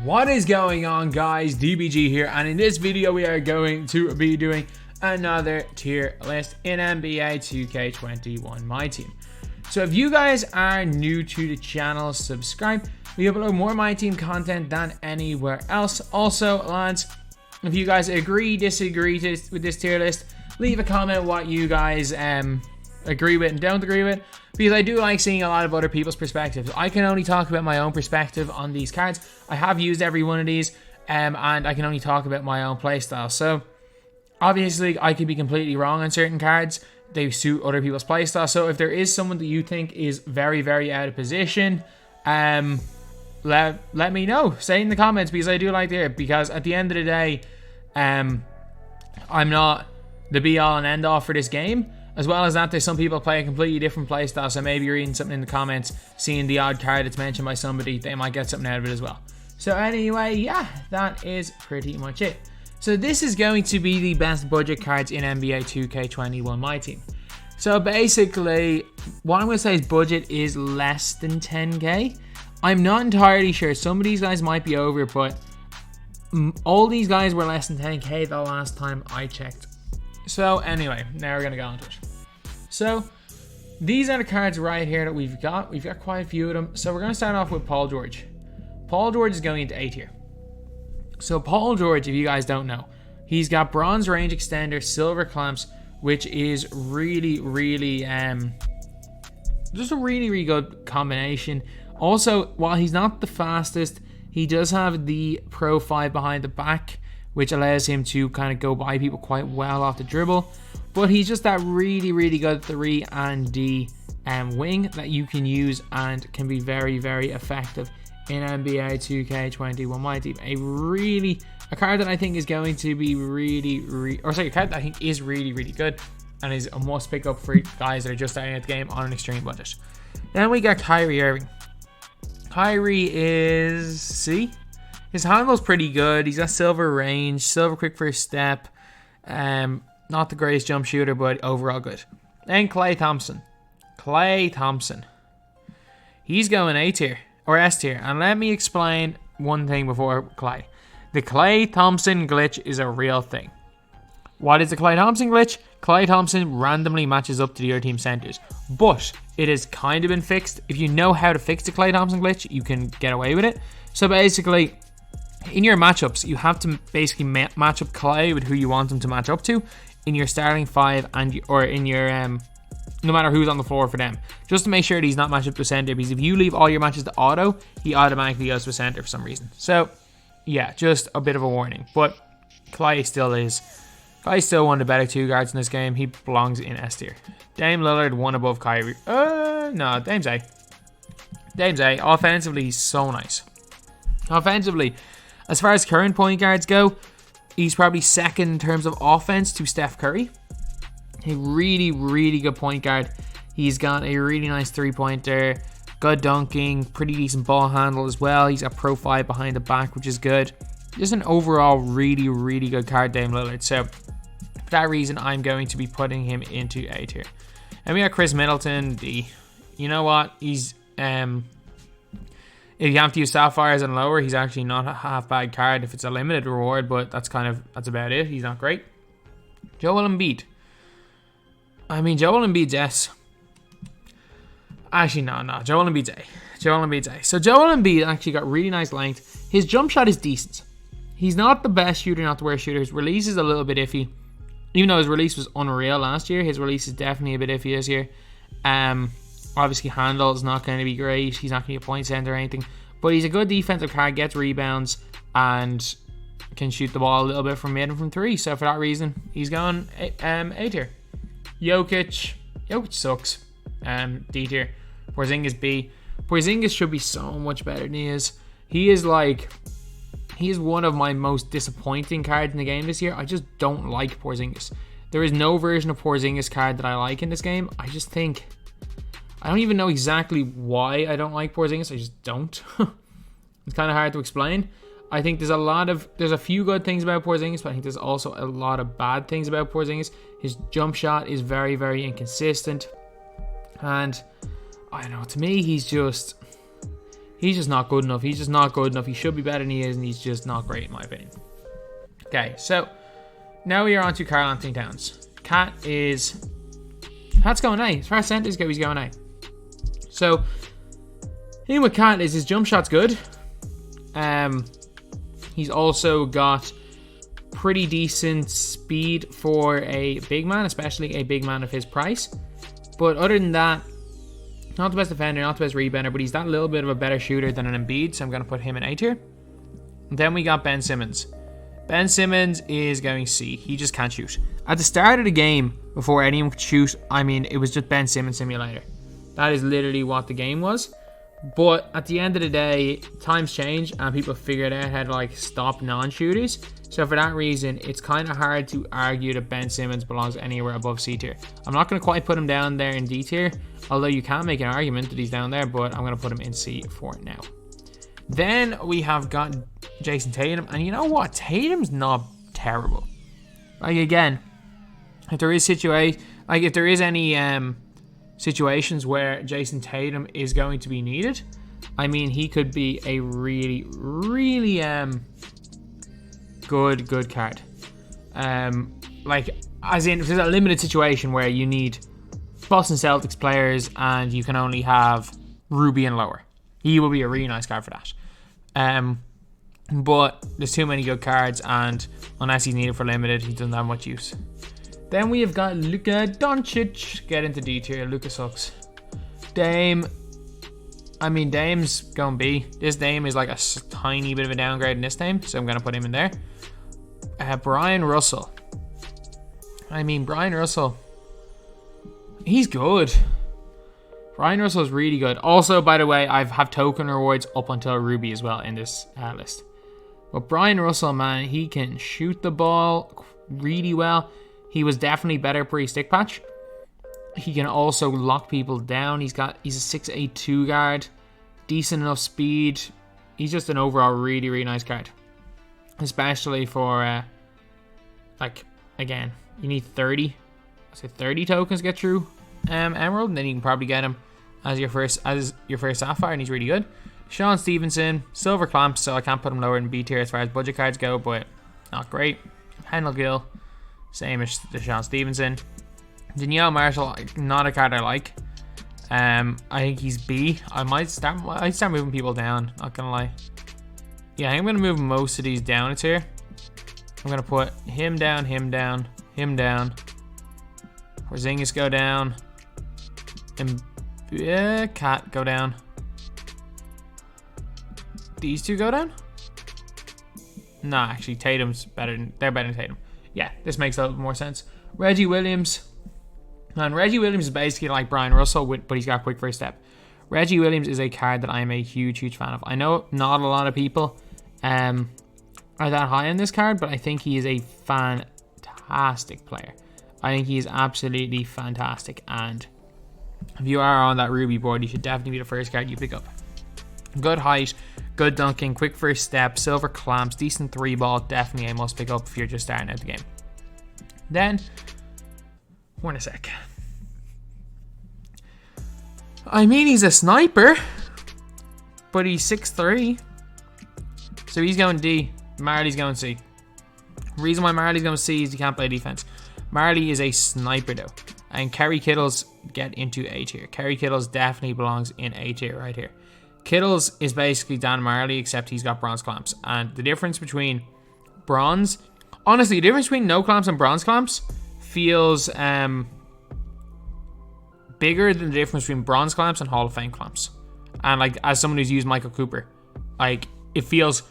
What is going on, guys? DBG here, and in this video we are going to be doing another tier list in NBA 2K21 MyTEAM. So if you guys are new to the channel, subscribe. We upload more MyTEAM content than anywhere else. Also, lads, if you guys agree, disagree with this tier list, leave a comment what you guys agree with and don't agree with, because I do like seeing a lot of other people's perspectives. I can only talk about my own perspective on these cards. I have used every one of these, and I can only talk about my own playstyle. So obviously I could be completely wrong on certain cards. They suit other people's playstyle. So if there is someone that you think is very, very out of position, let me know. Say in the comments, because I do like to hear it. Because at the end of the day, I'm not the be all and end all for this game. As well as that, there's some people play a completely different playstyle, so maybe reading something in the comments, seeing the odd card that's mentioned by somebody, they might get something out of it as well. So anyway, yeah, that is pretty much it. So this is going to be the best budget cards in NBA 2K21 MyTEAM. So basically, what I'm going to say is budget is less than 10k. I'm not entirely sure. Some of these guys might be over, but all these guys were less than 10k the last time I checked. So anyway, now we're going to go into it. So these are the cards right here that we've got. We've got quite a few of them. So we're going to start off with Paul George. Paul George is going into A tier. So Paul George, if you guys don't know, he's got bronze range extender, silver clamps, which is really, really, just a really, really good combination. Also, while he's not the fastest, he does have the Pro 5 behind the back, which allows him to kind of go by people quite well off the dribble. But he's just that really, really good 3 and D wing that you can use and can be very, very effective in NBA 2K21 MyTEAM. A card that I think is going to be a card that I think is really, really good and is a must pick up for guys that are just starting at the game on an extreme budget. Then we got Kyrie Irving. Kyrie is C. His handle's pretty good. He's got silver range, silver quick first step. Not the greatest jump shooter, but overall good. Then Klay Thompson. Klay Thompson. He's going A tier or S tier. And let me explain one thing before Klay. The Klay Thompson glitch is a real thing. What is the Klay Thompson glitch? Klay Thompson randomly matches up to the other team centers, but it has kind of been fixed. If you know how to fix the Klay Thompson glitch, you can get away with it. So basically, in your matchups, you have to basically match up Klay with who you want him to match up to in your starting 5 or in your no matter who's on the floor for them, just to make sure that he's not matched up to center. Because if you leave all your matches to auto, he automatically goes to center for some reason. So yeah, just a bit of a warning. But Klay still is. Klay's still one of the better 2 guards in this game. He belongs in S tier. Dame Lillard, 1 above Kyrie. No, Dame's A. Dame's A. Offensively, he's so nice. Offensively, as far as current point guards go, he's probably second in terms of offense to Steph Curry. A really, really good point guard. He's got a really nice 3-pointer, good dunking, pretty decent ball handle as well. He's got Pro 5 behind the back, which is good. Just an overall really, really good card, Dame Lillard. So for that reason, I'm going to be putting him into A tier. And we got Chris Middleton, D. You know what? He's if you have to use Sapphires and lower, he's actually not a half bad card if it's a limited reward, but that's about it. He's not great. Joel Embiid. I mean, Joel Embiid's S. Actually, no. Joel Embiid's A. Joel Embiid's A. So Joel Embiid actually got really nice length. His jump shot is decent. He's not the best shooter, not the worst shooter. His release is a little bit iffy. Even though his release was unreal last year, his release is definitely a bit iffy this year. Obviously, handle is not going to be great. He's not going to be a point center or anything. But he's a good defensive card, gets rebounds, and can shoot the ball a little bit from mid and from 3. So for that reason, he's going A tier. Jokic sucks. D tier. Porzingis B. Porzingis should be so much better than he is. He is one of my most disappointing cards in the game this year. I just don't like Porzingis. There is no version of Porzingis card that I like in this game. I don't even know exactly why I don't like Porzingis. I just don't. It's kind of hard to explain. I think there's a few good things about Porzingis, but I think there's also a lot of bad things about Porzingis. His jump shot is very, very inconsistent. And I don't know, to me, he's He's just not good enough. He's just not good enough. He should be better than he is, and he's just not great in my opinion. Okay, so now we are on to Karl Anthony Towns. Cat's going A. As far as centers go, he's going A. So, thing with Cat is his jump shot's good. He's also got pretty decent speed for a big man, especially a big man of his price. But other than that, not the best defender, not the best rebounder, but he's that little bit of a better shooter than an Embiid, so I'm going to put him in A tier. And then we got Ben Simmons. Ben Simmons is going C. He just can't shoot. At the start of the game, before anyone could shoot, I mean, it was just Ben Simmons simulator. That is literally what the game was. But at the end of the day, times change and people figured out how to like stop non-shooters. So for that reason, it's kind of hard to argue that Ben Simmons belongs anywhere above C tier. I'm not going to quite put him down there in D tier, although you can make an argument that he's down there, but I'm going to put him in C for now. Then we have got Jason Tatum, and you know what? Tatum's not terrible. Like again, if there is any situations where Jason Tatum is going to be needed, I mean, he could be a really, really good card. Like, as in, if there's a limited situation where you need Boston Celtics players and you can only have Ruby and lower, he will be a really nice card for that. But there's too many good cards, and unless he's needed for limited, he doesn't have much use. Then we have got Luka Doncic. Get into D tier. Luka sucks. Dame's going B. This Dame is like a tiny bit of a downgrade in this Dame, so I'm going to put him in there. Brian Russell. Brian Russell. He's good. Brian Russell is really good. Also, by the way, I have token rewards up until Ruby as well in this list. But Brian Russell, man, he can shoot the ball really well. He was definitely better pre-stick patch. He can also lock people down. He's a 6'8" 2 guard. Decent enough speed. He's just an overall really, really nice card. Especially for, again, you need 30. I say 30 tokens to get through Emerald, and then you can probably get him as your first Sapphire, and he's really good. Sean Stevenson, silver clamps, so I can't put him lower than B tier as far as budget cards go, but not great. Hendel Gill. Same as Deshaun Stevenson. Danielle Marshall, not a card I like. I think he's B. I might start moving people down, not gonna lie. Yeah, I'm gonna move most of these down a tier. I'm gonna put him down, him down, him down. Porzingis go down. And Cat go down. These two go down? Nah, actually Tatum's better than, they're better than Tatum. Yeah, this makes a little more sense. Reggie Williams. And Reggie Williams is basically like Brian Russell, but he's got quick first step. Reggie Williams is a card that I'm a huge fan of. I know not a lot of people are that high on this card, but I think he is a fantastic player. I think he is absolutely fantastic. And if you are on that Ruby board, you should definitely be the first card you pick up. Good height, good dunking, quick first step, silver clamps, decent 3-ball. Definitely a must pick up if you're just starting out the game. Then, wait a sec. He's a sniper, but he's 6'3". So he's going D. Marley's going C. The reason why Marley's going C is he can't play defense. Marley is a sniper though. And Kerry Kittles get into A tier. Kerry Kittles definitely belongs in A tier right here. Kittles is basically Dan Marley, except he's got bronze clamps. And the difference between bronze... Honestly, the difference between no clamps and bronze clamps feels bigger than the difference between bronze clamps and Hall of Fame clamps. And like, as someone who's used Michael Cooper, like, it feels...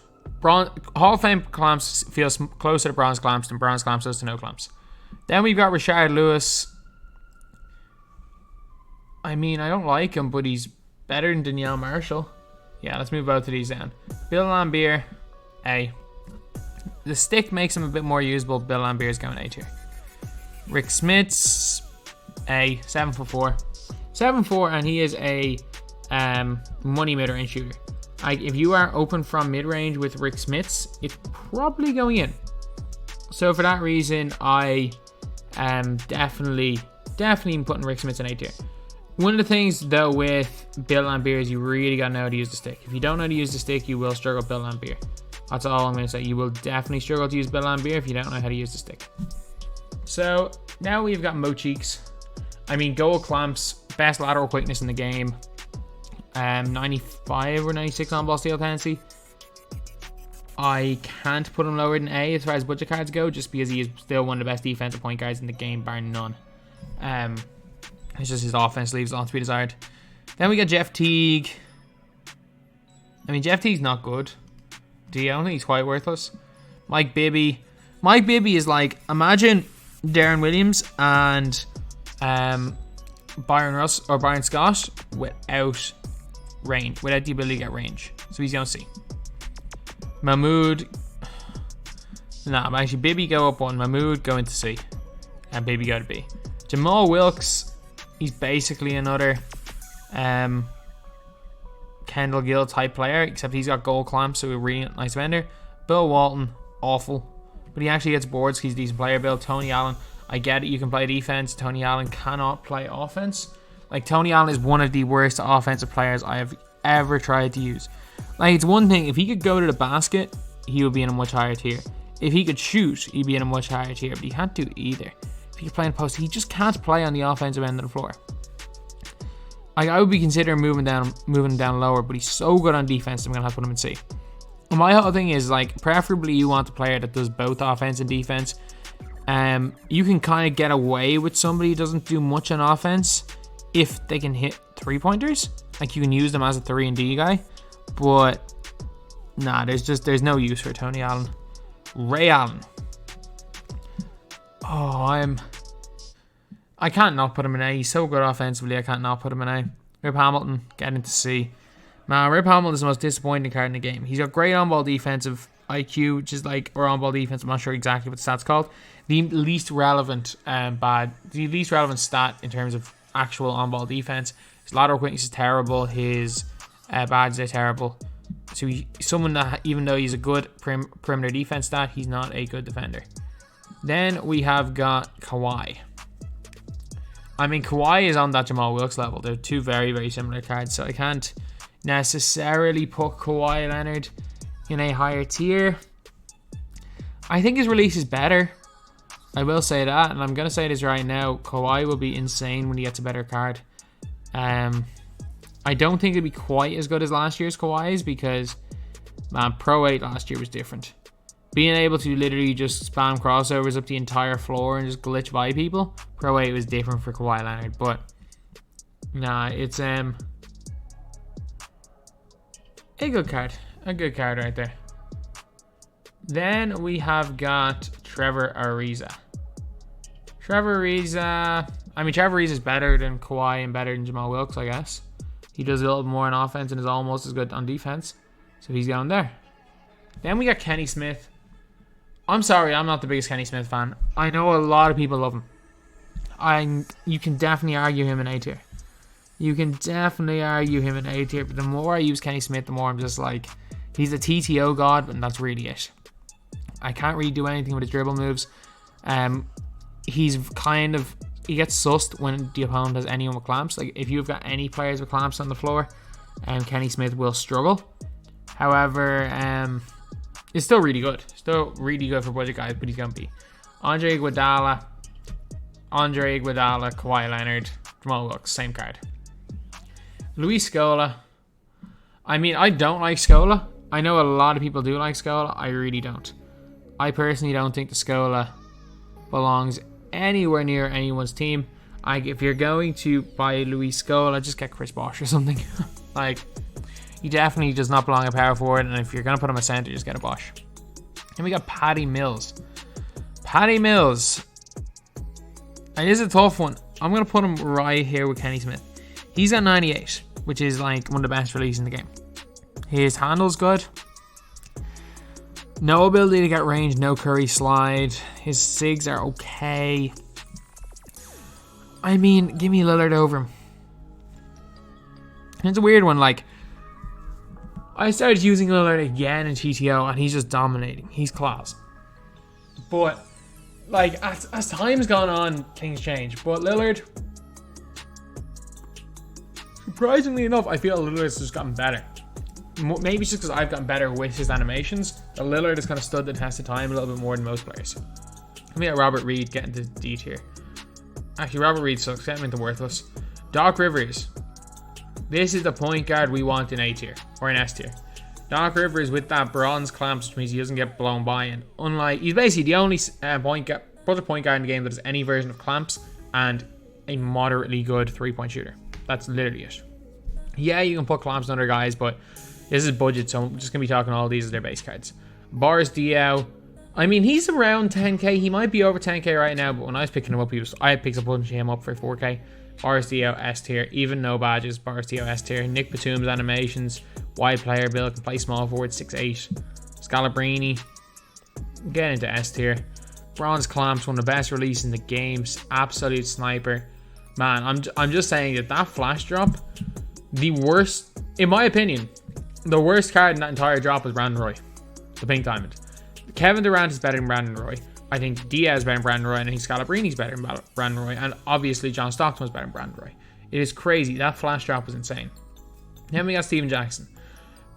Hall of Fame clamps feels closer to bronze clamps than bronze clamps does to no clamps. Then we've got Rashard Lewis. I don't like him, but he's better than Danielle Marshall. Yeah, let's move both of these down. Bill Laimbeer, A. The stick makes him a bit more usable. Bill Laimbeer's going A tier. Rick Smits, A. 7'4". 7'4", and he is a money mid-range shooter. Like, if you are open from mid-range with Rick Smits, it's probably going in. So for that reason, I am definitely putting Rick Smits in A tier. One of the things, though, with Bill Laimbeer is you really got to know how to use the stick. If you don't know how to use the stick, you will struggle with Bill Laimbeer. That's all I'm going to say. You will definitely struggle to use Bill Laimbeer if you don't know how to use the stick. So, now we've got Mo Cheeks. I mean, gold clamps, best lateral quickness in the game. 95 or 96 on-ball steal tendency. I can't put him lower than A as far as budget cards go, just because he is still one of the best defensive point guards in the game, bar none. It's just his offense leaves a lot to be desired. Then we got Jeff Teague. I mean, Jeff Teague's not good. I don't think he's quite worthless. Mike Bibby. Mike Bibby is like, imagine Darren Williams and Byron Scott without range, without the ability to get range. So he's going to C. Mahmoud. Nah, actually, Bibby go up one. Mahmoud go into C. And Bibby go to B. Jamal Wilkes. He's basically another Kendall Gill type player, except he's got gold clamps, so a really nice defender. Bill Walton, awful. But he actually gets boards because he's a decent player. Bill, Tony Allen, I get it, you can play defense. Tony Allen cannot play offense. Like, Tony Allen is one of the worst offensive players I have ever tried to use. Like, it's one thing, if he could go to the basket, he would be in a much higher tier. If he could shoot, he'd be in a much higher tier, but he can't do either. If he could play in post, he just can't play on the offensive end of the floor. I would be considering moving down lower, but he's so good on defense, I'm going to have to put him in C. And my whole thing is, like, preferably you want a player that does both offense and defense. You can kind of get away with somebody who doesn't do much on offense if they can hit three-pointers. Like, you can use them as a 3 and D guy. But, nah, there's no use for Tony Allen. Ray Allen. Oh, I can't not put him in A. He's so good offensively, I can't not put him in A. Rip Hamilton, get into C. Man, Rip Hamilton is the most disappointing card in the game. He's got great on-ball defensive IQ, which is like, or on-ball defense, I'm not sure exactly what the stat's called. The least relevant stat in terms of actual on-ball defense. His lateral quickness is terrible. His badges are terrible. So he's someone that, even though he's a good perimeter defense stat, he's not a good defender. Then we have got Kawhi. I mean, Kawhi is on that Jamal Wilkes level. They're two very, very similar cards, so I can't necessarily put Kawhi Leonard in a higher tier. I think his release is better. I will say that, and I'm going to say this right now. Kawhi will be insane when he gets a better card. I don't think it'll be quite as good as last year's Kawhi's because, man, Pro 8 last year was different. Being able to literally just spam crossovers up the entire floor and just glitch by people, Pro 8 was different for Kawhi Leonard. But, nah, it's a good card. A good card right there. Then we have got Trevor Ariza. Trevor Ariza is better than Kawhi and better than Jamal Wilkes, I guess. He does a little more on offense and is almost as good on defense. So he's going there. Then we got Kenny Smith. I'm sorry, I'm not the biggest Kenny Smith fan. I know a lot of people love him. You can definitely argue him in A tier. But the more I use Kenny Smith, the more I'm just like, he's a TTO god, and that's really it. I can't really do anything with his dribble moves. He gets sussed when the opponent has anyone with clamps. Like, if you've got any players with clamps on the floor, Kenny Smith will struggle. However, it's still really good. Still really good for budget guys, but he's going to be Andre Iguodala, Kawhi Leonard, Jamal Wilkes, same card. Luis Scola. I mean, I don't like Scola. I know a lot of people do like Scola. I really don't. I personally don't think the Scola belongs anywhere near anyone's team. If you're going to buy Luis Scola, just get Chris Bosh or something. Like, he definitely does not belong at power forward, and if you're going to put him a center, just get a Bosh. Then we got Patty Mills. Patty Mills. And this is a tough one. I'm going to put him right here with Kenny Smith. He's at 98, which is like one of the best releases in the game. His handle's good. No ability to get range, no Curry slide. His SIGs are okay. I mean, give me Lillard over him. It's a weird one. Like, I started using Lillard again in TTO, and he's just dominating. He's class. But, like, as time's gone on, things change. But Lillard, surprisingly enough, I feel Lillard has just gotten better. Maybe it's just because I've gotten better with his animations. But Lillard has kind of stood the test of time a little bit more than most players. Let me get Robert Reed getting to D tier. Actually, Robert Reed sucks. Get him into worthless. Doc Rivers. This is the point guard we want in A tier or in S tier. Doc Rivers with that bronze clamps, which means he doesn't get blown by. And unlike, he's basically the only point guard in the game that has any version of clamps and a moderately good 3-point shooter. That's literally it. Yeah, you can put clamps on other guys, but this is budget, so I'm just going to be talking all these as their base cards. Boris Diaw. I mean, he's around 10k. He might be over 10k right now, but when I was picking him up, I picked a bunch of him up for 4k. Boris Diaw, S tier. Even no badges, Boris Diaw, S tier. Nick Batum's animations. Wide player build, can play small forward, 6'8". Scalabrini. Get into S tier. Bronze clamps, one of the best releases in the games. Absolute sniper. Man, I'm just saying that flash drop, the worst, in my opinion, the worst card in that entire drop was Brandon Roy, the pink diamond. Kevin Durant is better than Brandon Roy. I think Diaz is better than Brandon Roy, and I think Scalabrini's better than Brandon Roy, and obviously John Stockton was better than Brandon Roy. It is crazy. That flash drop was insane. Then we got Steven Jackson.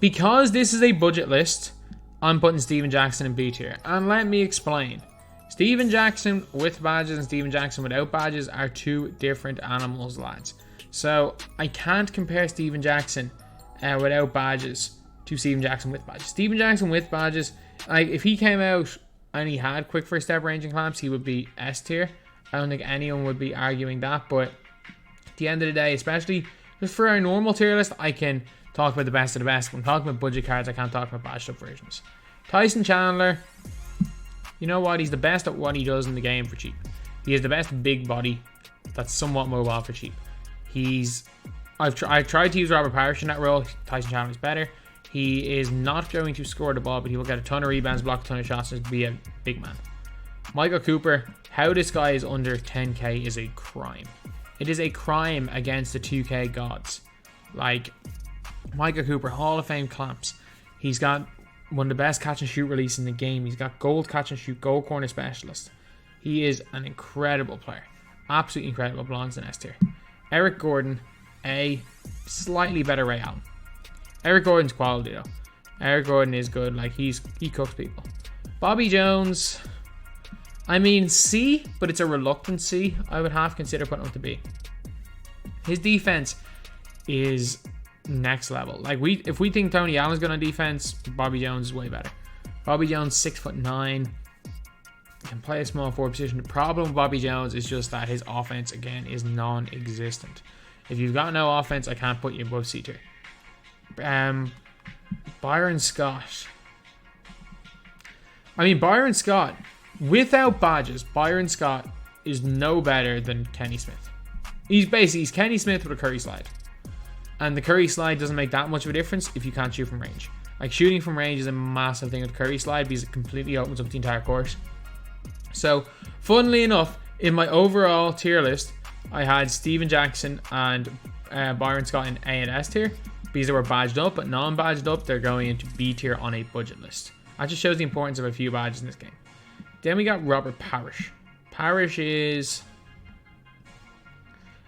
Because this is a budget list, I'm putting Steven Jackson in B tier, and let me explain. Steven Jackson with badges and Steven Jackson without badges are two different animals, lads. So I can't compare Steven Jackson without badges to Steven Jackson with badges. Steven Jackson with badges, like if he came out and he had quick first step ranging clamps, he would be S tier. I don't think anyone would be arguing that, but at the end of the day, especially just for our normal tier list, I can talk about the best of the best. When I'm talking about budget cards, I can't talk about badged up versions. Tyson Chandler, you know what? He's the best at what he does in the game for cheap. He has the best big body that's somewhat mobile for cheap. I've tried to use Robert Parrish in that role. Tyson Chandler is better. He is not going to score the ball, but he will get a ton of rebounds, block a ton of shots, and be a big man. Michael Cooper, how this guy is under 10k is a crime. It is a crime against the 2k gods. Like, Michael Cooper, Hall of Fame clamps. He's got one of the best catch and shoot releases in the game. He's got gold catch and shoot, gold corner specialist. He is an incredible player. Absolutely incredible. Belongs in S tier. Eric Gordon, a slightly better Ray Allen. Eric Gordon's quality though. Eric Gordon is good. Like he cooks people. Bobby Jones, I mean C, but it's a reluctant C. I would half consider putting him to B. His defense is next level. Like if we think Tony Allen's good on defense, Bobby Jones is way better. Bobby Jones 6'9", can play a small forward position. The problem with Bobby Jones is just that his offense again is non-existent. If you've got no offense, I can't put you above C tier. Byron Scott. I mean, Byron Scott without badges, Byron Scott is no better than Kenny Smith. He's Kenny Smith with a Curry slide. And the Curry slide doesn't make that much of a difference if you can't shoot from range. Like, shooting from range is a massive thing with the Curry slide because it completely opens up the entire court. So, funnily enough, in my overall tier list, I had Steven Jackson and Byron Scott in A and S tier because they were badged up, but non-badged up, they're going into B tier on a budget list. That just shows the importance of a few badges in this game. Then we got Robert Parrish. Parrish is...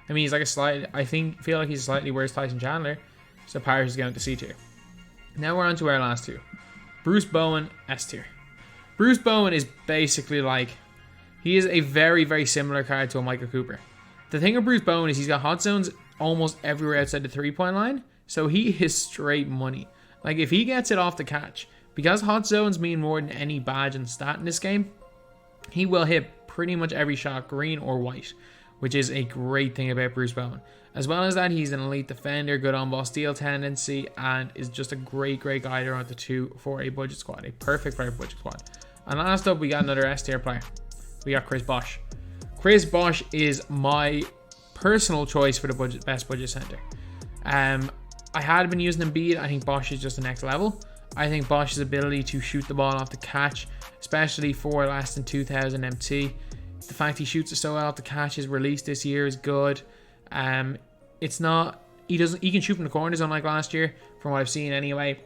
I mean, he's like a slight... feel like he's slightly worse Tyson Chandler. So Parrish is going to C tier. Now we're on to our last two. Bruce Bowen, S tier. Bruce Bowen is basically like... He is a very, very similar card to a Michael Cooper. The thing with Bruce Bowen is he's got hot zones almost everywhere outside the 3-point line. So he is straight money. Like, if he gets it off the catch, because hot zones mean more than any badge and stat in this game, he will hit pretty much every shot, green or white, which is a great thing about Bruce Bowen. As well as that, he's an elite defender, good on-ball steal tendency, and is just a great, great guider on the two for a budget squad. A perfect for a budget squad. And last up, we got another S tier player. We got Chris Bosh. Chris Bosh is my personal choice for the best budget center. I had been using Embiid. I think Bosh is just the next level. I think Bosh's ability to shoot the ball off the catch, especially for less than 2,000 MT. The fact he shoots it so well off the catch, his release this year is good. It's not... He can shoot from the corners unlike last year, from what I've seen anyway.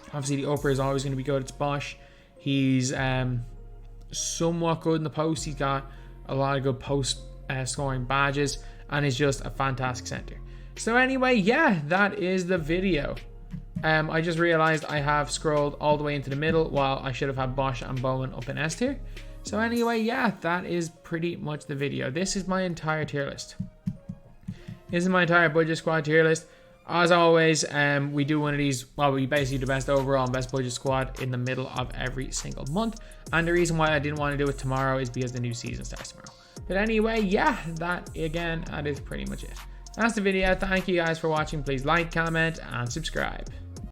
Obviously, the upper is always going to be good. It's Bosh. He's somewhat good in the post. He's got a lot of good post scoring badges, and is just a fantastic center. So anyway, yeah, that is the video. I just realized I have scrolled all the way into the middle while I should have had Bosch and Bowman up in S tier. So anyway, yeah, that is pretty much the video. This is my entire tier list. This is my entire budget squad tier list. As always, we do one of these, well, we basically do the best overall and best budget squad in the middle of every single month. And the reason why I didn't want to do it tomorrow is because the new season starts tomorrow. But anyway, yeah, that is pretty much it. That's the video. Thank you guys for watching. Please like, comment, and subscribe.